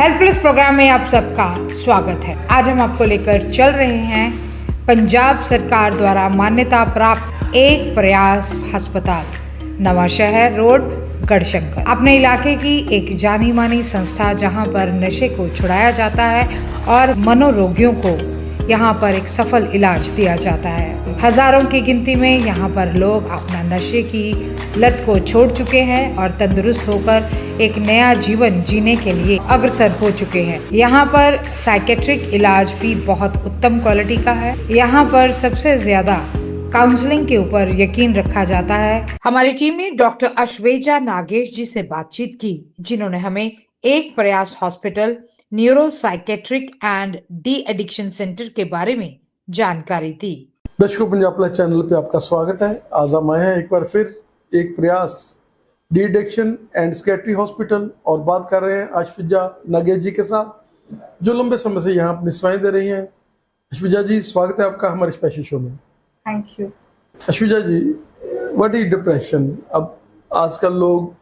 Health plus programme में आप सबका स्वागत है। आज हम आपको लेकर चल रहे हैं पंजाब सरकार द्वारा मान्यता प्राप्त एक प्रयास अस्पताल, नवा शहर रोड, गढ़शंकर। अपने इलाके की एक जानी मानी संस्था जहां पर नशे को छुड़ाया जाता है और मनोरोगियों को यहाँ पर एक सफल इलाज दिया जाता है। हजारों की गिनती में यहाँ पर लोग अपना नशे की लत को छोड़ चुके हैं और तंदुरुस्त होकर एक नया जीवन जीने के लिए अग्रसर हो चुके हैं। यहाँ पर साइकेट्रिक इलाज भी बहुत उत्तम क्वालिटी का है। यहाँ पर सबसे ज्यादा काउंसलिंग के ऊपर यकीन रखा जाता है। हमारी टीम ने डॉक्टर अश्वेजा नागेश जी से बातचीत की, जिन्होंने हमें एक प्रयास hospital, neuro psychiatric and de addiction centre के बारे में जानकारी दी। दर्शकों, पंजाब प्लस चैनल पे आपका स्वागत है। आज हम आए हैं एक बार फिर एक प्रयास de addiction and psychiatry hospital और बात कर रहे हैं अश्वेजा नागेश जी के साथ, जो लंबे समय से यहाँ अपनी सेवाएं दे रही हैं। अश्वेजा जी, स्वागत है आपका हमारे स्पेशल शो में। Thank you. Ashweja ji, what is depression? अब आजकल लोग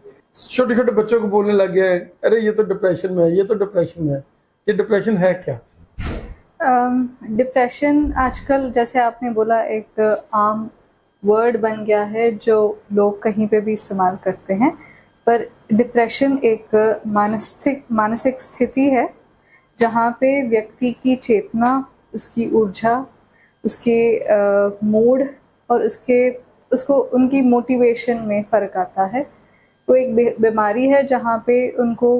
छोटे छोटे बच्चों को बोलने लग गए हैं, अरे ये तो डिप्रेशन में है, ये तो डिप्रेशन में है। ये डिप्रेशन है क्या? डिप्रेशन आजकल, जैसे आपने बोला, एक आम वर्ड बन गया है जो लोग कहीं पे भी इस्तेमाल करते हैं। पर डिप्रेशन एक मानसिक स्थिति है जहाँ पे व्यक्ति की चेतना, उसकी ऊर्जा, उसके मूड और उसको उनकी मोटिवेशन में फ़र्क आता है। वो एक बीमारी है जहाँ पे उनको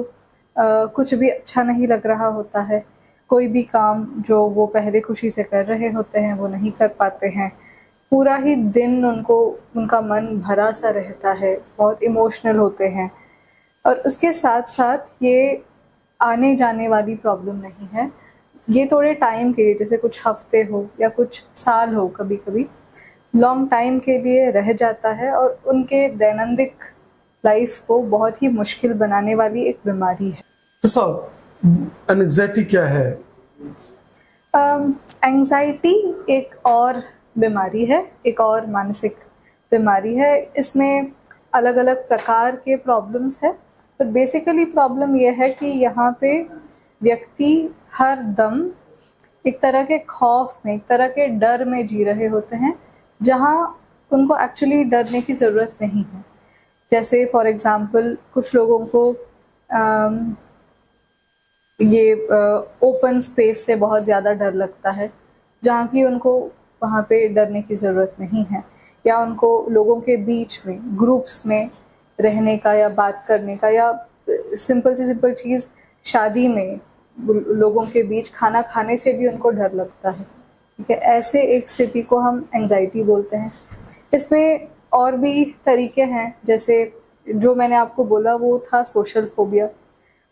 कुछ भी अच्छा नहीं लग रहा होता है। कोई भी काम जो वो पहले खुशी से कर रहे होते हैं वो नहीं कर पाते हैं। पूरा ही दिन उनका मन भरा सा रहता है, बहुत इमोशनल होते हैं। और उसके साथ साथ ये आने जाने वाली प्रॉब्लम नहीं है। ये थोड़े टाइम के लिए, जैसे कुछ हफ्ते हो या कुछ साल हो, कभी कभी लॉन्ग टाइम के लिए रह जाता है और उनके दैनंदिन लाइफ को बहुत ही मुश्किल बनाने वाली एक बीमारी है। एंग्जाइटी क्या है? एंग्जाइटी एक और बीमारी है, एक और मानसिक बीमारी है। इसमें अलग अलग प्रकार के प्रॉब्लम्स है, पर बेसिकली प्रॉब्लम यह है कि यहाँ पे व्यक्ति हर दम एक तरह के खौफ में, एक तरह के डर में जी रहे होते हैं, जहाँ उनको एक्चुअली डरने की ज़रूरत नहीं है। जैसे फॉर एग्ज़ाम्पल, कुछ लोगों को ये ओपन स्पेस से बहुत ज़्यादा डर लगता है, जहाँ की उनको वहाँ पे डरने की ज़रूरत नहीं है। या उनको लोगों के बीच में, ग्रुप्स में रहने का या बात करने का, या सिंपल चीज़ शादी में लोगों के बीच खाना खाने से भी उनको डर लगता है। ठीक है, ऐसे एक स्थिति को हम एंग्जाइटी बोलते हैं। इसमें और भी तरीके हैं, जैसे जो मैंने आपको बोला वो था सोशल फोबिया।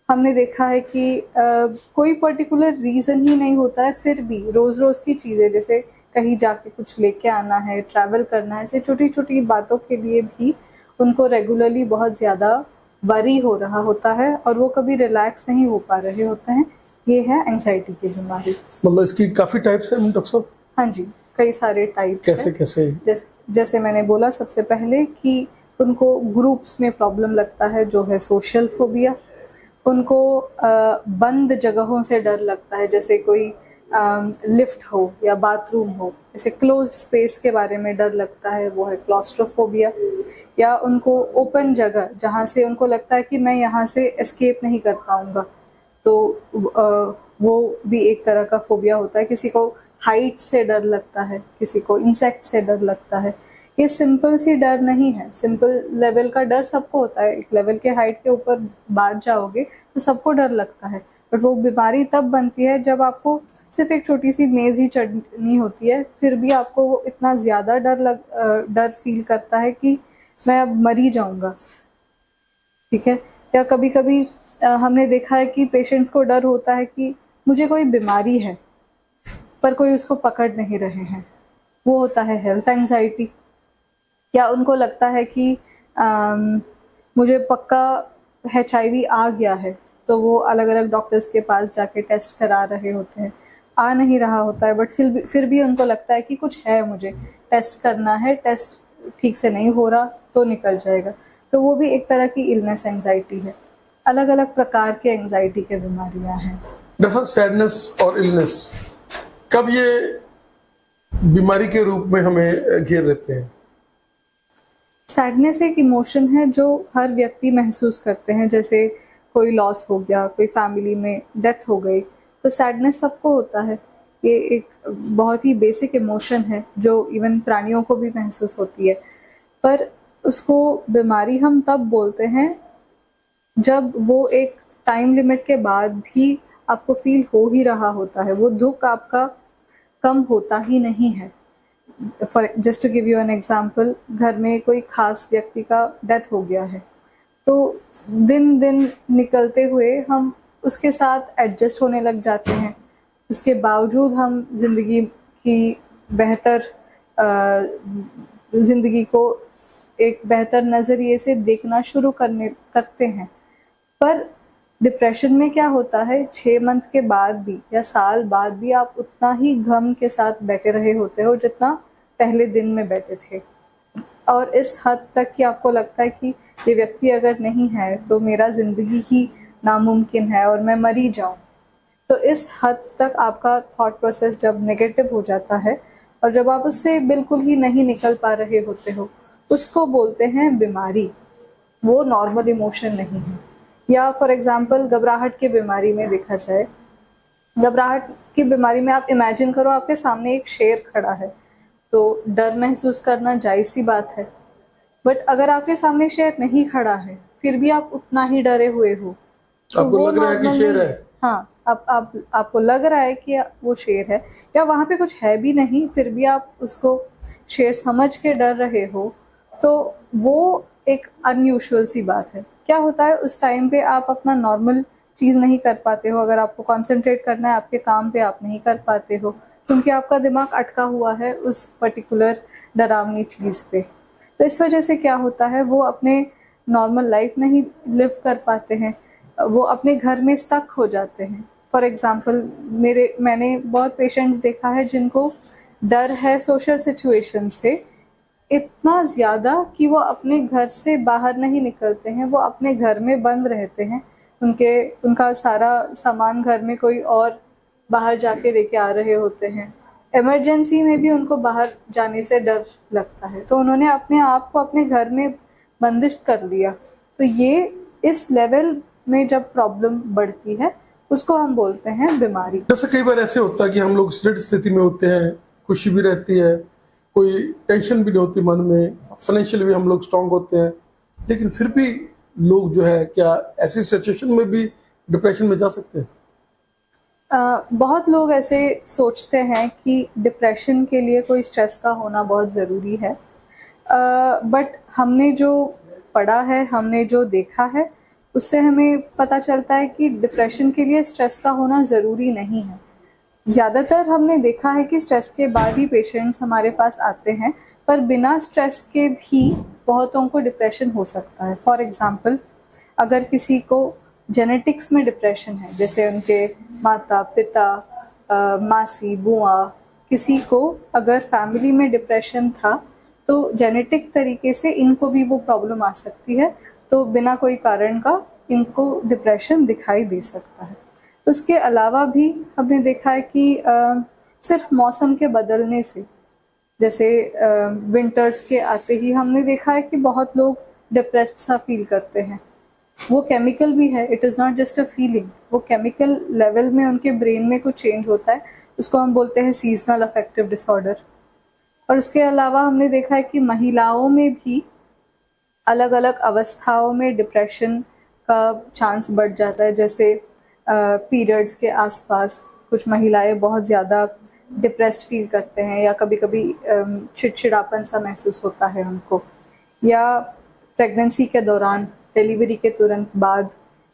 हमने देखा है कि कोई पर्टिकुलर रीज़न ही नहीं होता है, फिर भी रोज़ रोज़ की चीज़ें, जैसे कहीं जाके कुछ लेके आना है, ट्रैवल करना है, ऐसे छोटी छोटी बातों के लिए भी उनको रेगुलरली बहुत ज़्यादा वरी हो रहा होता है और वो कभी रिलैक्स नहीं हो पा रहे होते हैं। ये है एंग्जाइटी की बीमारी। मतलब इसकी काफ़ी टाइप्स हैं डॉक्टर साहब? हाँ जी, कई सारे टाइप्स हैं। कैसे? जैसे मैंने बोला सबसे पहले कि उनको ग्रुप्स में प्रॉब्लम लगता है, जो है सोशल फोबिया। उनको बंद जगहों से डर लगता है, जैसे कोई लिफ्ट हो या बाथरूम हो, जैसे क्लोज्ड स्पेस के बारे में डर लगता है, वो है क्लॉस्ट्रोफोबिया। या उनको ओपन जगह, जहाँ से उनको लगता है कि मैं यहाँ से एस्केप नहीं कर पाऊँगा, तो वो भी एक तरह का फोबिया होता है। किसी को हाइट से डर लगता है, किसी को इंसेक्ट से डर लगता है। ये सिंपल सी डर नहीं है। सिंपल लेवल का डर सबको होता है। एक लेवल के हाइट के ऊपर बात जाओगे तो सबको डर लगता है, बट वो बीमारी तब बनती है जब आपको सिर्फ एक छोटी सी मेज़ ही चढ़नी होती है, फिर भी आपको वो इतना ज़्यादा डर फील करता है कि मैं अब मर ही जाऊँगा। ठीक है। या कभी कभी हमने देखा है कि पेशेंट्स को डर होता है कि मुझे कोई बीमारी है पर कोई उसको पकड़ नहीं रहे हैं, वो होता है हेल्थ एंग्जाइटी। या उनको लगता है कि मुझे पक्का HIV आ गया है, तो वो अलग अलग डॉक्टर्स के पास जाके टेस्ट करा रहे होते हैं। आ नहीं रहा होता है, बट फिर भी उनको लगता है कि कुछ है, मुझे टेस्ट करना है, टेस्ट ठीक से नहीं हो रहा तो निकल जाएगा। तो वो भी एक तरह की इलनेस एंग्जाइटी है। अलग अलग प्रकार के एंजाइटी के बीमारियां हैं। डॉक्टर, सैडनेस और इलनेस कब ये बीमारी के रूप में हमें घेर लेते हैं? सैडनेस एक इमोशन है जो हर व्यक्ति महसूस करते हैं। जैसे कोई लॉस हो गया, कोई फैमिली में डेथ हो गई, तो सैडनेस सबको होता है। ये एक बहुत ही बेसिक इमोशन है जो इवन प्राणियों को भी महसूस होती है। पर उसको बीमारी हम तब बोलते हैं जब वो एक टाइम लिमिट के बाद भी आपको फील हो ही रहा होता है, वो दुख आपका कम होता ही नहीं है। For just to give you an example, घर में कोई खास व्यक्ति का डेथ हो गया है, तो दिन दिन निकलते हुए हम उसके साथ एडजस्ट होने लग जाते हैं। उसके बावजूद हम ज़िंदगी की बेहतर ज़िंदगी को एक बेहतर नज़रिए से देखना शुरू करते हैं। पर डिप्रेशन में क्या होता है, 6 मंथ के बाद भी या साल बाद भी आप उतना ही गम के साथ बैठे रहे होते हो जितना पहले दिन में बैठे थे, और इस हद तक कि आपको लगता है कि ये व्यक्ति अगर नहीं है तो मेरा ज़िंदगी ही नामुमकिन है और मैं मरी जाऊं। तो इस हद तक आपका थॉट प्रोसेस जब नेगेटिव हो जाता है और जब आप उससे बिल्कुल ही नहीं निकल पा रहे होते हो, उसको बोलते हैं बीमारी। वो नॉर्मल इमोशन नहीं है। या फॉर एग्जांपल घबराहट की बीमारी में देखा जाए, घबराहट की बीमारी में आप इमेजिन करो आपके सामने एक शेर खड़ा है, तो डर महसूस करना जायज़ सी बात है। बट अगर आपके सामने शेर नहीं खड़ा है फिर भी आप उतना ही डरे हुए हो, तो आपको वो लग रहा है कि शेर है। हाँ, आपको लग रहा है कि वो शेर है या वहाँ पे कुछ है भी नहीं, फिर भी आप उसको शेर समझ के डर रहे हो, तो वो एक अनयूजुअल सी बात है। क्या होता है उस टाइम पे आप अपना नॉर्मल चीज़ नहीं कर पाते हो। अगर आपको कंसंट्रेट करना है आपके काम पे, आप नहीं कर पाते हो क्योंकि आपका दिमाग अटका हुआ है उस पर्टिकुलर डरावनी चीज़ पे। तो इस वजह से क्या होता है, वो अपने नॉर्मल लाइफ नहीं लिव कर पाते हैं, वो अपने घर में स्टक हो जाते हैं। फॉर एग्ज़ाम्पल मैंने बहुत पेशेंट्स देखा है जिनको डर है सोशल सिचुएशन से इतना ज़्यादा कि वो अपने घर से बाहर नहीं निकलते हैं, वो अपने घर में बंद रहते हैं। उनका सारा सामान घर में कोई और बाहर जाके लेके आ रहे होते हैं। इमरजेंसी में भी उनको बाहर जाने से डर लगता है, तो उन्होंने अपने आप को अपने घर में बंदिश कर लिया। तो ये इस लेवल में जब प्रॉब्लम बढ़ती है उसको हम बोलते हैं बीमारी। जैसे कई बार ऐसे होता है कि हम लोग स्ट्रेट स्थिति में होते हैं, खुशी भी रहती है, कोई टेंशन भी नहीं होती मन में, फाइनेंशियल भी हम लोग स्ट्रांग होते हैं, लेकिन फिर भी लोग जो है क्या ऐसी सिचुएशन में भी डिप्रेशन में जा सकते हैं? बहुत लोग ऐसे सोचते हैं कि डिप्रेशन के लिए कोई स्ट्रेस का होना बहुत ज़रूरी है, बट हमने जो पढ़ा है, हमने जो देखा है, उससे हमें पता चलता है कि डिप्रेशन के लिए स्ट्रेस का होना ज़रूरी नहीं है। ज़्यादातर हमने देखा है कि स्ट्रेस के बाद ही पेशेंट्स हमारे पास आते हैं, पर बिना स्ट्रेस के भी बहुतों को डिप्रेशन हो सकता है। फॉर एग्ज़ाम्पल, अगर किसी को जेनेटिक्स में डिप्रेशन है, जैसे उनके माता पिता, मासी, बुआ, किसी को अगर फैमिली में डिप्रेशन था तो जेनेटिक तरीके से इनको भी वो प्रॉब्लम आ सकती है, तो बिना कोई कारण का इनको डिप्रेशन दिखाई दे सकता है। उसके अलावा भी हमने देखा है कि सिर्फ मौसम के बदलने से, जैसे विंटर्स के आते ही हमने देखा है कि बहुत लोग डिप्रेस्ड सा फील करते हैं। वो केमिकल भी है, it is not just a feeling, वो केमिकल लेवल में उनके ब्रेन में कुछ चेंज होता है, उसको हम बोलते हैं सीजनल अफेक्टिव डिसऑर्डर। और उसके अलावा हमने देखा है कि महिलाओं में भी अलग अलग अवस्थाओं में डिप्रेशन का चांस बढ़ जाता है। जैसे पीरियड्स के आसपास कुछ महिलाएं बहुत ज़्यादा डिप्रेस्ड फील करते हैं, या कभी कभी चिड़चिड़ापन सा महसूस होता है हमको, या प्रेगनेंसी के दौरान, डिलीवरी के तुरंत बाद,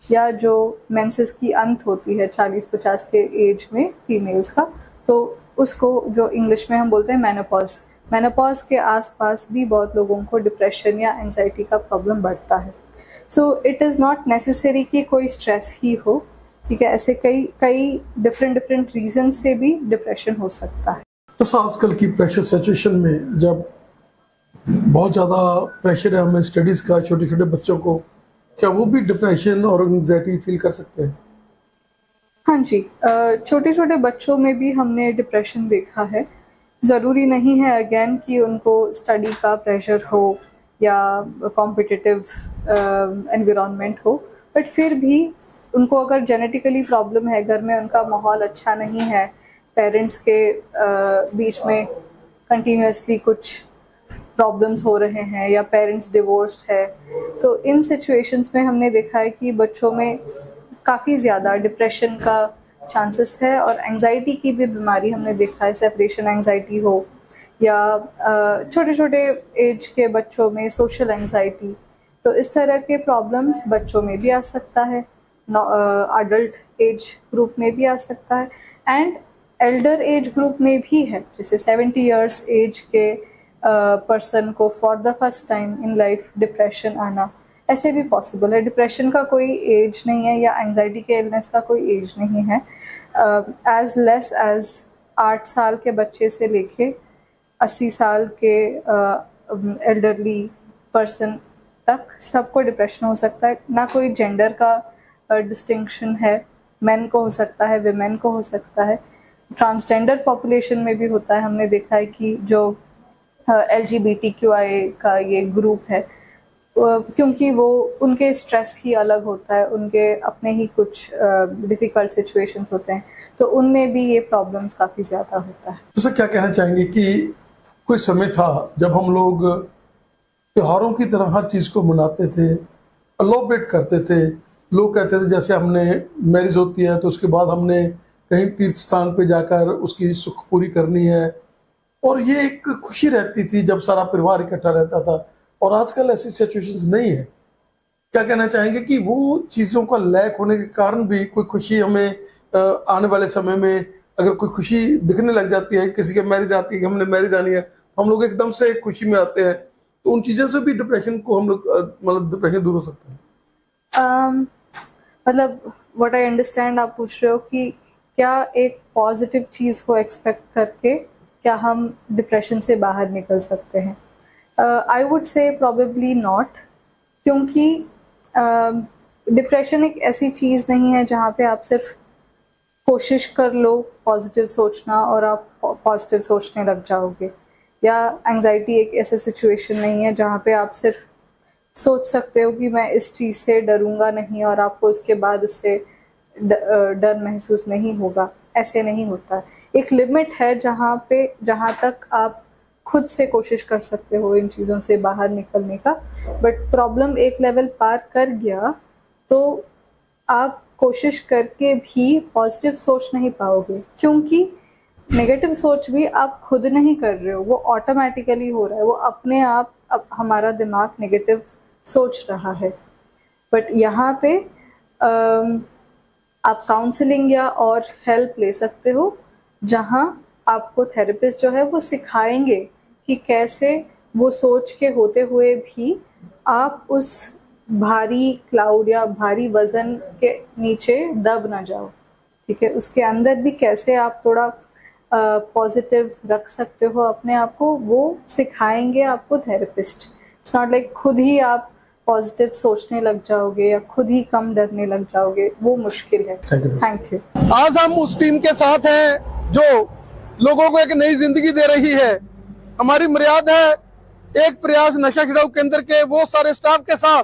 या जो मेंसेस की अंत होती है 40-50 के एज में फीमेल्स का, तो उसको जो इंग्लिश में हम बोलते हैं मेनोपॉज के आसपास भी बहुत लोगों को डिप्रेशन या एंजाइटी का प्रॉब्लम बढ़ता है। So it is not necessary कि कोई स्ट्रेस ही हो, ठीक है, ऐसे कई डिफरेंट रीज़न से भी डिप्रेशन हो सकता है। तो आजकल की प्रेशर सिचुएशन में जब बहुत ज़्यादा प्रेशर है हमें स्टडीज़ का, छोटे छोटे बच्चों को क्या वो भी डिप्रेशन और एंग्जाइटी फील कर सकते हैं? हाँ जी, छोटे छोटे बच्चों में भी हमने डिप्रेशन देखा है। ज़रूरी नहीं है अगेन कि उनको स्टडी का प्रेशर हो या कॉम्पिटिटिव एनवायरनमेंट हो, बट फिर भी उनको अगर जेनेटिकली प्रॉब्लम है, घर में उनका माहौल अच्छा नहीं है, पेरेंट्स के बीच में कंटिन्यूसली कुछ प्रॉब्लम्स हो रहे हैं या पेरेंट्स डिवोर्स्ड है, तो इन सिचुएशंस में हमने देखा है कि बच्चों में काफ़ी ज़्यादा डिप्रेशन का चांसेस है। और एंजाइटी की भी बीमारी हमने देखा है, सेपरेशन एंजाइटी हो या छोटे छोटे एज के बच्चों में सोशल एंजाइटी, तो इस तरह के प्रॉब्लम्स बच्चों में भी आ सकता है, अडल्ट एज ग्रुप में भी आ सकता है, एंड एल्डर एज ग्रुप में भी है। जैसे 70 इयर्स एज के पर्सन को for the first time in life depression आना, ऐसे भी पॉसिबल है। डिप्रेशन का कोई एज नहीं है या एंजाइटी के इलनेस का कोई एज नहीं है। एज लेस एज 8 साल के बच्चे से लेके 80 साल के एल्डरली पर्सन तक सबको डिप्रेशन हो सकता है। ना कोई जेंडर का डिस्टिंक्शन है, मेन को हो सकता है, विमेन को हो सकता है, ट्रांसजेंडर पॉपुलेशन में भी होता है। हमने देखा है कि जो LGBTQI का ये ग्रुप है, क्योंकि वो उनके स्ट्रेस ही अलग होता है, उनके अपने ही कुछ डिफ़िकल्ट सिचुएशंस होते हैं, तो उनमें भी ये प्रॉब्लम्स काफ़ी ज़्यादा होता है। जैसे क्या कहना चाहेंगे कि कोई समय था जब हम लोग त्योहारों की तरह हर चीज़ को मनाते थे, सेलिब्रेट करते थे। लोग कहते थे जैसे हमने मैरिज होती है तो उसके बाद हमने कहीं तीर्थ स्थान पे जाकर उसकी सुख पूरी करनी है, और ये एक खुशी रहती थी जब सारा परिवार इकट्ठा रहता था। और आजकल ऐसी सिचुएशंस नहीं है। क्या कहना चाहेंगे कि वो चीज़ों का लैक होने के कारण भी कोई खुशी हमें आने वाले समय में अगर कोई खुशी दिखने लग जाती है, किसी के मैरिज आती है कि हमने मैरिज आनी है, हम लोग एकदम से खुशी में आते हैं, तो उन चीज़ों से भी डिप्रेशन को हम लोग मतलब डिप्रेशन दूर हो सकता है? मतलब व्हाट आई अंडरस्टैंड, आप पूछ रहे हो कि क्या एक पॉजिटिव चीज़ को एक्सपेक्ट करके क्या हम डिप्रेशन से बाहर निकल सकते हैं? I would say probably not, क्योंकि डिप्रेशन एक ऐसी चीज़ नहीं है जहाँ पे आप सिर्फ कोशिश कर लो पॉजिटिव सोचना और आप पॉजिटिव सोचने लग जाओगे, या एंजाइटी एक ऐसा सिचुएशन नहीं है जहाँ पे आप सिर्फ सोच सकते हो कि मैं इस चीज़ से डरूंगा नहीं और आपको उसके बाद उससे डर महसूस नहीं होगा। ऐसे नहीं होता। एक लिमिट है जहाँ तक आप खुद से कोशिश कर सकते हो इन चीज़ों से बाहर निकलने का, बट प्रॉब्लम एक लेवल पार कर गया तो आप कोशिश करके भी पॉजिटिव सोच नहीं पाओगे, क्योंकि नेगेटिव सोच भी आप खुद नहीं कर रहे हो, वो ऑटोमेटिकली हो रहा है, वो अपने आप अब हमारा दिमाग नेगेटिव सोच रहा है। बट यहाँ पे आप काउंसलिंग या और हेल्प ले सकते हो, जहाँ आपको थेरेपिस्ट जो है वो सिखाएंगे कि कैसे वो सोच के होते हुए भी आप उस भारी क्लाउड या भारी वजन के नीचे दब ना जाओ। ठीक है, उसके अंदर भी कैसे आप थोड़ा पॉजिटिव रख सकते हो अपने आप को, वो सिखाएंगे आपको थेरेपिस्ट। इट्स नॉट लाइक खुद ही आप पॉजिटिव सोचने लग जाओगे या खुद ही कम डरने लग जाओगे, वो मुश्किल है। Thank you. आज हम उस टीम के साथ हैं जो लोगों को एक नई जिंदगी दे रही है। हमारी मर्यादा है एक प्रयास नशा छुड़ाऊ केंद्र के वो सारे स्टाफ के साथ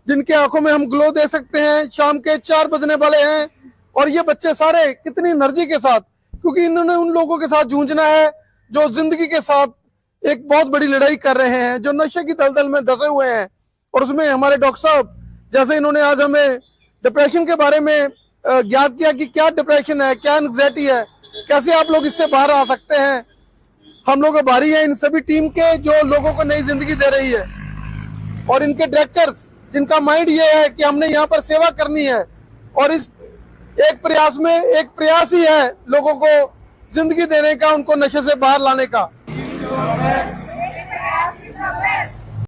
जिनके आंखों में हम ग्लो दे सकते हैं। शाम के 4 बजने वाले हैं और ये बच्चे सारे कितनी एनर्जी के साथ, क्योंकि इन्होंने उन लोगों के साथ जूझना है जो जिंदगी के साथ एक बहुत बड़ी लड़ाई कर रहे हैं, जो नशे की दलदल में धंसे हुए हैं। और उसमें हमारे डॉक्टर साहब जैसे इन्होंने आज हमें डिप्रेशन के बारे में ज्ञात किया कि क्या डिप्रेशन है, क्या एंग्जाइटी है, कैसे आप लोग इससे बाहर आ सकते हैं। हम लोग आभारी हैं इन सभी टीम के जो लोगों को नई जिंदगी दे रही है, और इनके डायरेक्टर्स जिनका माइंड ये है कि हमने यहाँ पर सेवा करनी है, और इस एक प्रयास में एक प्रयास ही है लोगों को जिंदगी देने का, उनको नशे से बाहर लाने का।